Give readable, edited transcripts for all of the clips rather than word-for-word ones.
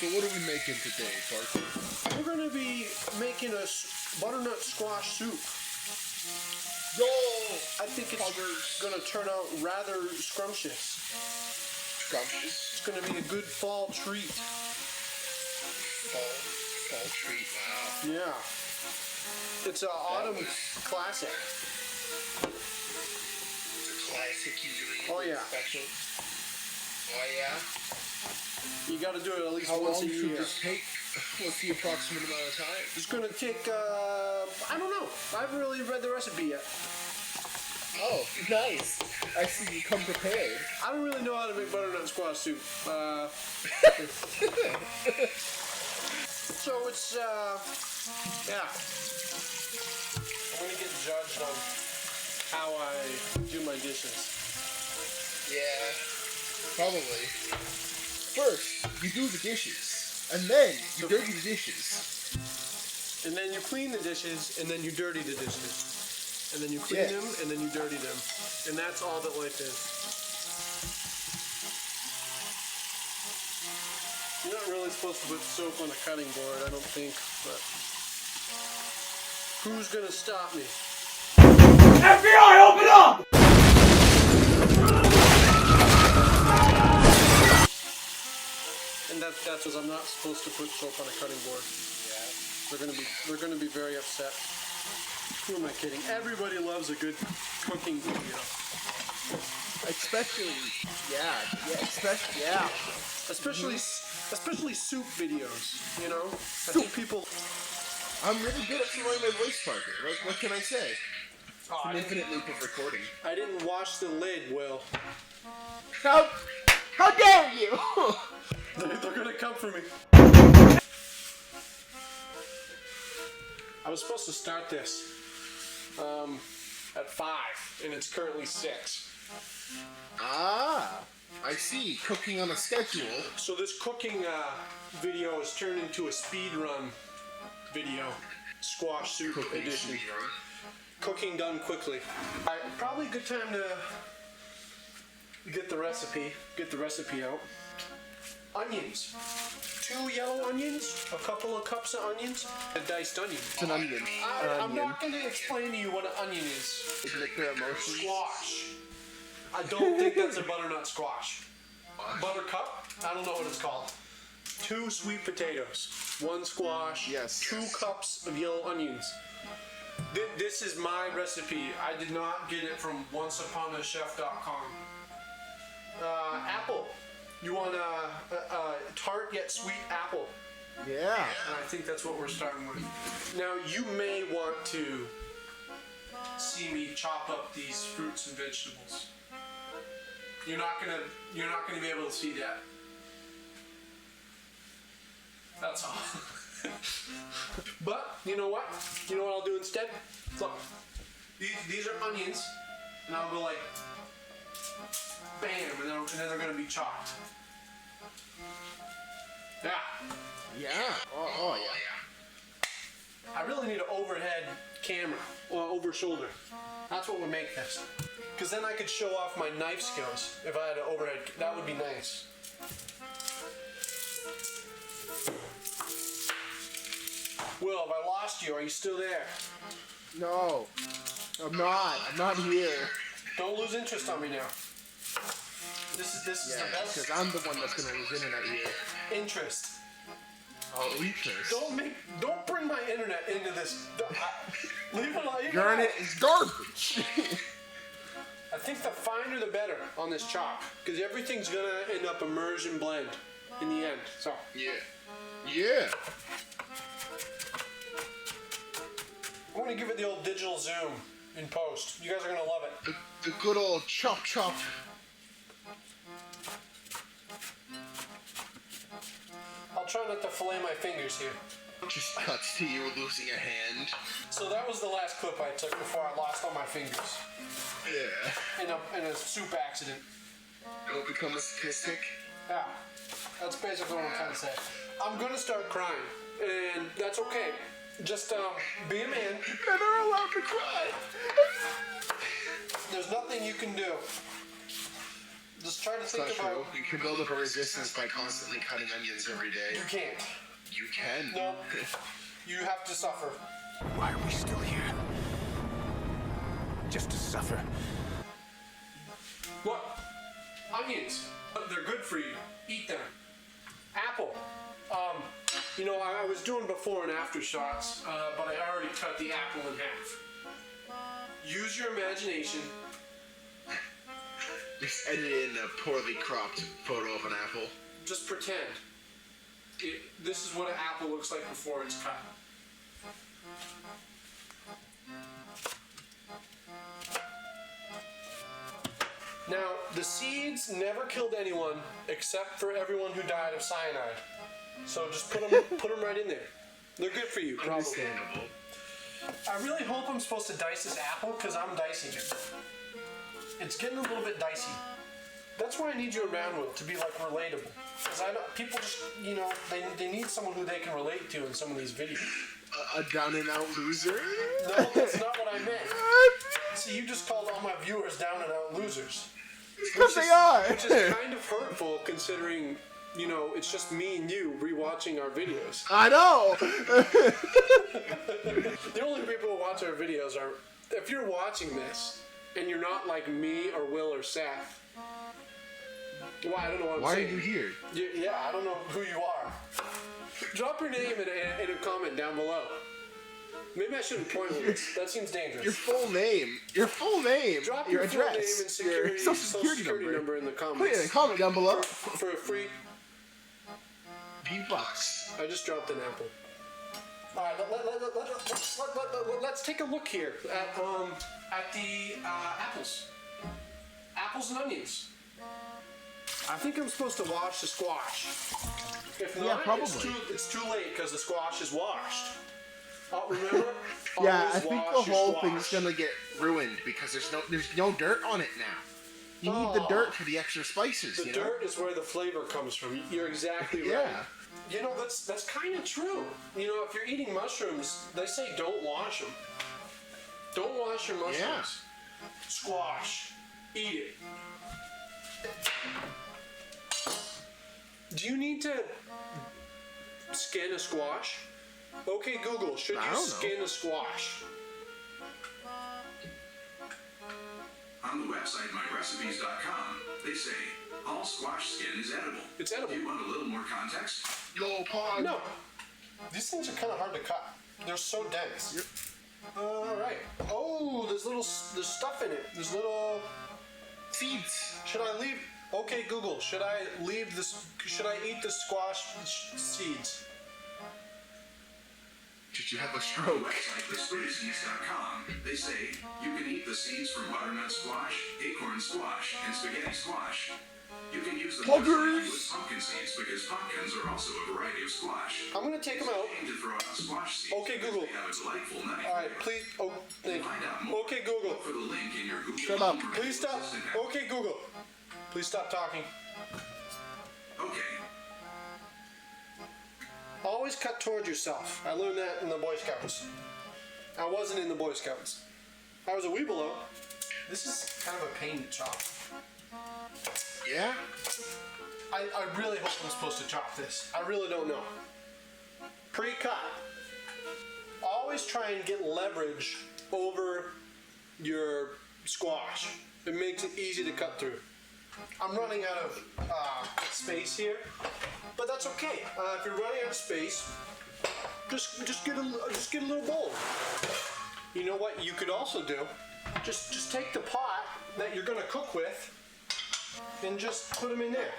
So what are we making today, Parker? We're going to be making a butternut squash soup. Yo! I think it's going to turn out rather scrumptious. Scrumptious? It's going to be a good fall treat. Fall treat, wow. Yeah. It's an autumn classic. It's a classic usually. Oh, yeah. Special. Oh, yeah? You got to do it at least How once long a should year. this take? What's the approximate amount of time? It's going to take, I don't know. I haven't really read the recipe yet. Oh, nice. I see you come prepared. I don't really know how to make butternut squash soup. So it's, yeah. I'm going to get judged on how I do my dishes. Yeah, probably. First, you do the dishes, and then you dirty the dishes. And then you clean the dishes, and then you dirty the dishes. And then you clean them, and then you dirty them. And that's all that life is. You're not really supposed to put soap on a cutting board, I don't think, but who's gonna stop me? FBI, open up! And that's because I'm not supposed to put soap on a cutting board. Yeah. They're gonna be very upset. Who am I kidding? Everybody loves a good cooking video. Especially Especially soup videos, you know? I think people... I'm really good at throwing my voice, Parker. What can I say? Oh, An infinite loop of recording. I didn't wash the lid, Will. How dare you! They're gonna come for me. I was supposed to start this at 5, and it's currently 6. Ah, I see. Cooking on a schedule. So this cooking video is turned into a speed run video, squash soup edition. Cooking done quickly. Probably a good time to get the recipe out. Onions. 2 yellow onions, a couple of cups of onions, a diced onion. It's an onion. I'm not going to explain to you what an onion is. Admit their emotions. Squash. I don't think that's a butternut squash. Buttercup? I don't know what it's called. 2 sweet potatoes, 1 squash, Yes. 2 cups of yellow onions. This is my recipe. I did not get it from onceuponachef.com. Apple. You want a tart yet sweet apple. Yeah. And I think that's what we're starting with. Now you may want to see me chop up these fruits and vegetables. You're not gonna be able to see that. That's all. But you know what? You know what I'll do instead? Look, these are onions, and I'll go like bam, and then they're gonna be chopped. Yeah. Yeah. Oh yeah. I really need an overhead camera, or over shoulder. That's what would make this. Because then I could show off my knife skills if I had an overhead. That would be nice. Will, have I lost you? Are you still there? No, I'm not. I'm not here. Don't lose interest on me now. This is the best. Because I'm the one that's gonna lose internet here. Interest. Oh, interest. Don't bring my internet into this. Leave it alone. Your internet is garbage. I think the finer the better on this chop, because everything's gonna end up immerse and blend in the end. So. Yeah. I'm gonna give it the old digital zoom in post. You guys are gonna love it. The good old chop. I'll try not to fillet my fingers here. Just cuts to you losing a hand. So that was the last clip I took before I lost all my fingers. Yeah. In a soup accident. Don't become a statistic. Yeah. That's basically what I'm trying to say. I'm gonna start crying, and that's okay. Just be a man. You're not allowed to cry. There's nothing you can do. Just try to It's think not about. true. You can build up a resistance by constantly cutting onions every day. You can't. You can. No. You have to suffer. Why are we still here? Just to suffer. What? Onions. They're good for you. Eat them. Apple. You know, I was doing before and after shots, but I already cut the apple in half. Use your imagination. Just edit in a poorly cropped photo of an apple. Just pretend. This is what an apple looks like before it's cut. Now, the seeds never killed anyone except for everyone who died of cyanide. So just put them right in there. They're good for you, probably. Understandable. I really hope I'm supposed to dice this apple because I'm dicing it. It's getting a little bit dicey. That's why I need you around with, to be like relatable. Because people just, you know, they need someone who they can relate to in some of these videos. A down and out loser? No, that's not what I meant. See, you just called all my viewers down and out losers. Because they are. Which is kind of hurtful considering, you know, it's just me and you rewatching our videos. I know. The only people who watch our videos are, if you're watching this and you're not like me or Will or Seth. Well, I don't know what I'm Why saying. are you here? Yeah, I don't know who you are. Drop your name in a comment down below. Maybe I shouldn't point with this. That seems dangerous. Your full name. Your full name. Drop your your address. full name and security, your social security number. in the comments. Put it in a comment down below. For a free. Few bucks. I just dropped an apple. All right, let's take a look here at the apples. Apples and onions. I think I'm supposed to wash the squash. If not, Yeah, probably. it's too late because the squash is washed. Remember? Yeah, Always I think wash the your whole squash. thing's gonna get ruined because there's no dirt on it now. You need the dirt for the extra spices. The you know? dirt is where the flavor comes from. You're exactly right. Yeah. You know, that's kind of true. You know, if you're eating mushrooms, they say don't wash them. Don't wash your mushrooms. Yeah. Squash. Eat it. Do you need to skin a squash? Okay, Google, should I you don't know. skin a squash? On the website myrecipes.com, they say all squash skin is edible. It's edible. Do you want a little more context? Yo, Pog. No. These things are kind of hard to cut. They're so dense. All right. Oh, there's stuff in it. There's little Seeds. Should I leave? Okay, Google. Should I leave this? Should I eat the squash seeds? Did you have a On the stroke? website thesquiddiseeds.com, they say you can eat the seeds from butternut squash, acorn squash, and spaghetti squash. You can use the Pumpkins. with pumpkin seeds because pumpkins are also a variety of squash. I'm gonna take them out. Aim to throw out squash seeds. Okay, because Google. They have a delightful nutty All right, flavor. please. Oh, thank Find out you. more. Okay, Google. Look for the link in your Google. Shut up. Please stop. Okay, Google. Please stop talking. Okay. Always cut towards yourself. I learned that in the Boy Scouts. I wasn't in the Boy Scouts. I was a Weebelo. This is kind of a pain to chop. Yeah. I really hope I'm supposed to chop this. I really don't know. Pre-cut. Always try and get leverage over your squash. It makes it easy to cut through. I'm running out of space here, but that's okay. If you're running out of space, just get a little bowl. You know what you could also do? Just take the pot that you're gonna cook with and just put them in there.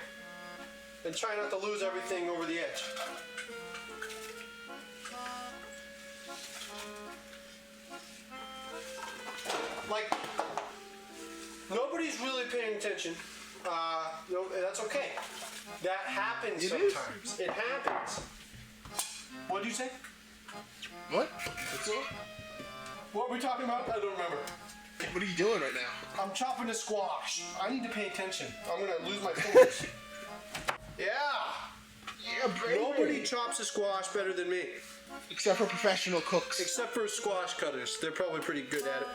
And try not to lose everything over the edge. Like, nobody's really paying attention. No, that's okay. That happens sometimes. It happens. What did you say? What? What's up? What were we talking about? I don't remember. What are you doing right now? I'm chopping a squash. I need to pay attention. I'm gonna lose my fingers. Yeah. Yeah, baby. Nobody chops a squash better than me. Except for professional cooks. Except for squash cutters. They're probably pretty good at it.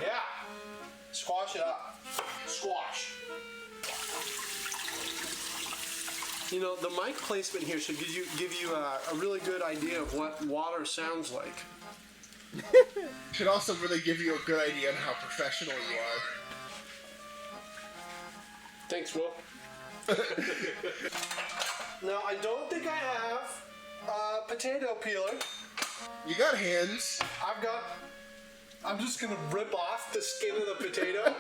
Yeah. Squash it up. Squash. You know, the mic placement here should give you a really good idea of what water sounds like. Could also really give you a good idea on how professional you are. Thanks, Will. Now, I don't think I have a potato peeler. You got hands. I'm just gonna rip off the skin of the potato.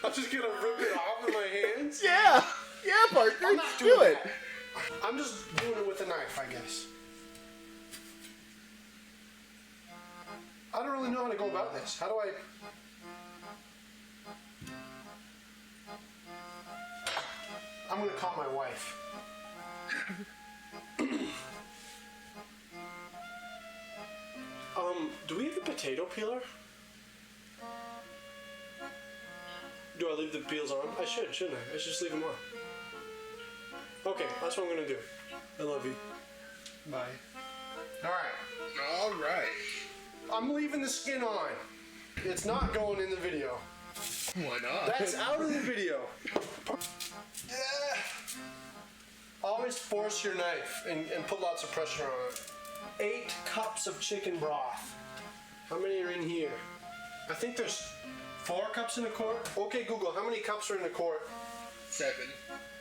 I'm just gonna rip it off with my hands. Yeah, partner. I'm not Just doing do it. that. I'm just doing it with a knife, I guess. I don't really know how to go about this. How do I... I'm gonna call my wife. Do we have a potato peeler? Do I leave the peels on? I should, shouldn't I? I should just leave them on. Okay, that's what I'm gonna do. I love you. Bye. Alright. Alright. I'm leaving the skin on. It's not going in the video. Why not? That's out of the video. Always force your knife and put lots of pressure on it. 8 cups of chicken broth. How many are in here? I think there's 4 cups in a quart. Okay, Google, how many cups are in a quart? 7.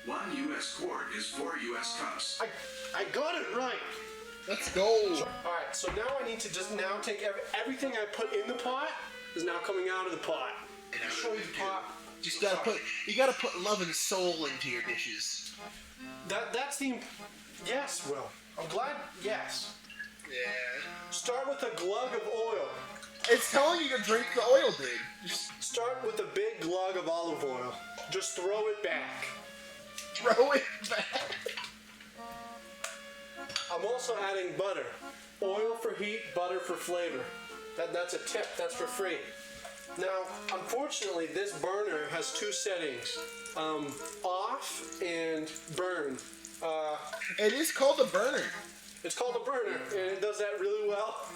1 U.S. quart is 4 U.S. cups. I got it right. Let's go. Alright, so now I need to just now take everything I put in the pot is now coming out of the pot. I'll show you the pot. You gotta put love and soul into your dishes. That's the... Yes, Will. I'm glad... Yes. Yeah. Start with a glug of oil. It's telling you to drink the oil, dude. Just Start with a big glug of olive oil. Just throw it back. throw it back. I'm also adding butter. Oil for heat, butter for flavor. That's a tip. That's for free. Now, unfortunately, this burner has 2 settings. Off and burn. It is called a burner. It's called a burner, and it does that really well.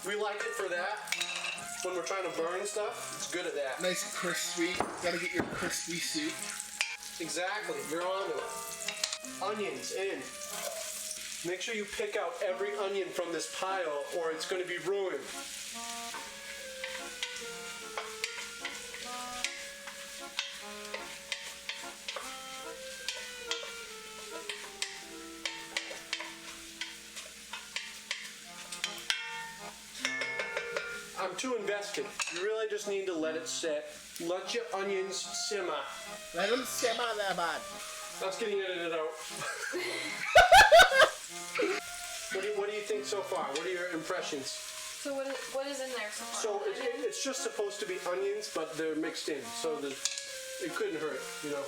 We like it for that. When we're trying to burn stuff, it's good at that. Nice crispy. Gotta get your crispy soup. Exactly, you're on it. Onions in. Make sure you pick out every onion from this pile or it's going to be ruined. I'm too invested. You really just need to let it sit. Let your onions simmer. Let them simmer there, bud. That's getting edited out. What do you think so far? What are your impressions? So what is in there so far? So it's just supposed to be onions, but they're mixed in, so it couldn't hurt, you know.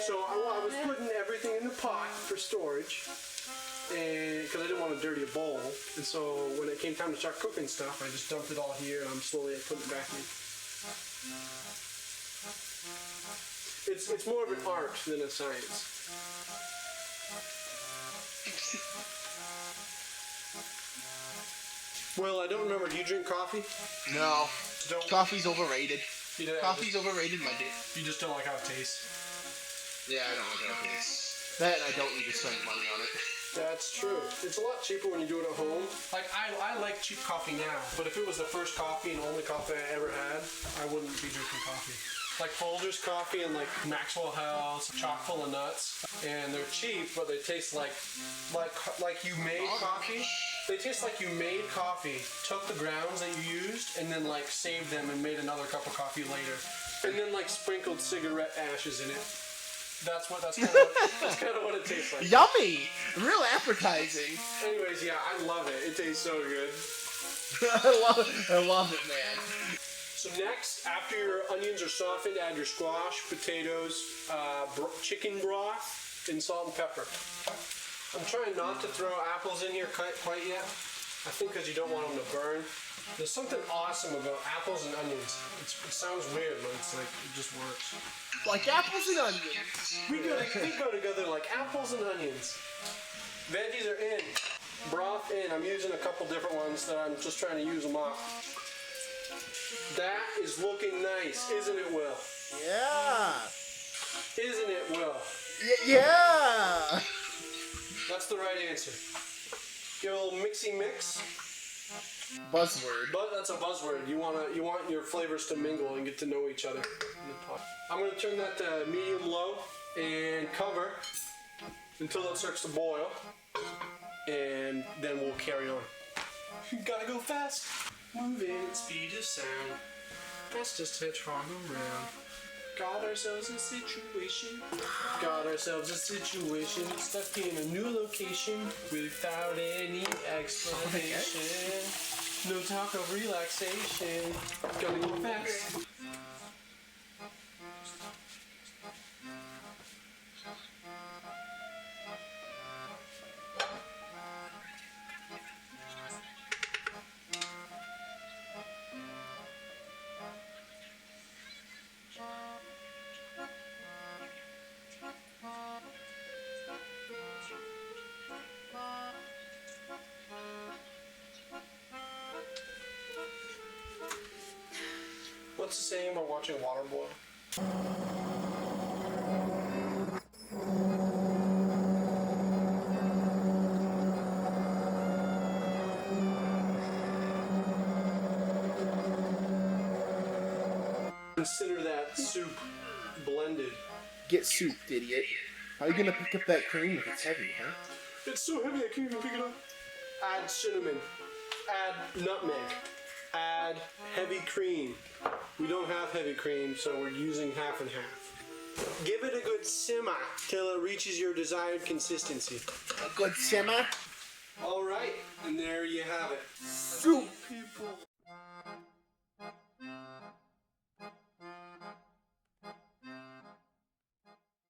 So I was putting everything in the pot for storage, and because I didn't want to dirty a bowl, and so when it came time to start cooking stuff, I just dumped it all here, and I'm slowly putting it back in. It's more of an art than a science. Well, I don't remember. Do you drink coffee? No. Don't. Coffee's overrated. You Coffee's overrated, my dude. You just don't like how it tastes. Yeah, I don't like how it tastes. That and I don't need to spend money on it. That's true. It's a lot cheaper when you do it at home. Like, I like cheap coffee now, but if it was the first coffee and only coffee I ever had, I wouldn't be drinking coffee. Like Folgers coffee and like Maxwell House, chock full of nuts, and they're cheap, but they taste like you made coffee. They taste like you made coffee, took the grounds that you used, and then like saved them and made another cup of coffee later, and then like sprinkled cigarette ashes in it. That's kind of what it tastes like. Yummy! Real appetizing. Anyways, yeah, I love it. It tastes so good. I love it, man. So next, after your onions are softened, add your squash, potatoes, chicken broth, and salt and pepper. I'm trying not to throw apples in here quite yet. I think because you don't want them to burn. There's something awesome about apples and onions. It sounds weird, but it's like, it just works. Like apples and onions. We go together like apples and onions. Veggies are in. Broth in. I'm using a couple different ones that I'm just trying to use them up. That is looking nice, isn't it, Will? Yeah. Isn't it, Will? Yeah. That's the right answer. Give a little mixy mix. Buzzword. But that's a buzzword. You want your flavors to mingle and get to know each other in the pot. I'm gonna turn that to medium low and cover until it starts to boil, and then we'll carry on. Gotta go fast. Moving at speed of sound. Fastest hedgehog around. Got ourselves a situation. Got ourselves a situation. Stuck in a new location without any explanation. No talk of relaxation. Gotta go fast. What's the saying about watching water boil? Consider that soup blended. Get souped, idiot. How are you gonna pick up that cream if it's heavy, huh? It's so heavy I can't even pick it up. Add cinnamon. Add nutmeg. Add heavy cream. We don't have heavy cream, so we're using half and half. Give it a good simmer till it reaches your desired consistency. A good simmer. All right, and there you have it. Soup. People